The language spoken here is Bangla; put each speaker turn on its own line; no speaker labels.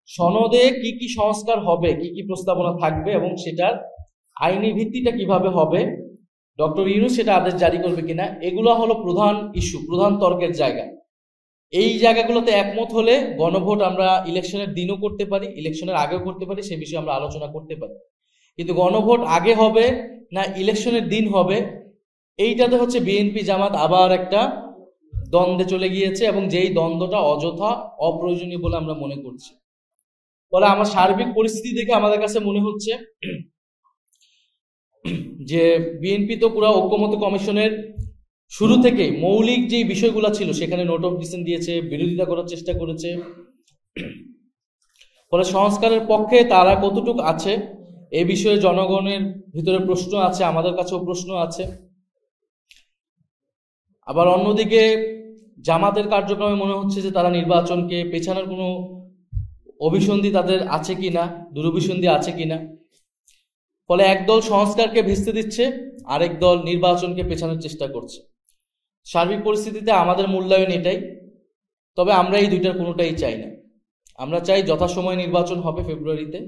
সনদে কি কি সংস্কার হবে, কি কি প্রস্তাবনা থাকবে এবং সেটার আইনি ভিত্তিটা কিভাবে হবে, ডক্টর ইউনূস সেটা আদেশ জারি করবে কিনা, এগুলো হলো প্রধান ইস্যু, প্রধান তর্কের জায়গা। এই জায়গাগুলোতে একমত হলে গণভোট আমরা ইলেকশনের দিনও করতে পারি, ইলেকশনের আগেও করতে পারি, সে বিষয়ে আমরা আলোচনা করতে পারি। কিন্তু গণভোট আগে হবে না ইলেকশনের দিন হবে, এইটাতে হচ্ছে বিএনপি জামাত আবার একটা দ্বন্দ্বে চলে গিয়েছে, এবং যেই দ্বন্দ্বটা অযথা অপ্রয়োজনীয় বলে আমরা মনে করছি। ফলে আমার সার্বিক পরিস্থিতি দেখে আমাদের কাছে মনে হচ্ছে যে বিএনপি তো পুরো ঐক্যমত্য কমিশনের শুরু থেকে মৌলিক যে বিষয়গুলো ছিল সেখানে নোট অফ ডিসেন্ট দিয়েছে, বিরোধিতা করার চেষ্টা করেছে। ফলে সংস্কারের পক্ষে তারা কতটুকু আছে এ বিষয়ে জনগণের ভিতরে প্রশ্ন আছে, আমাদের কাছেও প্রশ্ন আছে। আবার অন্যদিকে জামাতের কার্যক্রমে মনে হচ্ছে যে তারা নির্বাচনকে পেছানোর কোনো অভিসন্ধি তাদের আছে কিনা, দুরভিসন্ধি আছে কিনা। ফলে একদল সংস্কারকে ভেস্তে দিচ্ছে, আরেক দল নির্বাচনকে পেছানোর চেষ্টা করছে। সার্বিক পরিস্থিতিতে আমাদের মূল্যায়ন এটাই। তবে আমরা এই দুইটার কোনোটাই চাই না। আমরা চাই যথাসময়ে নির্বাচন হবে ফেব্রুয়ারিতে,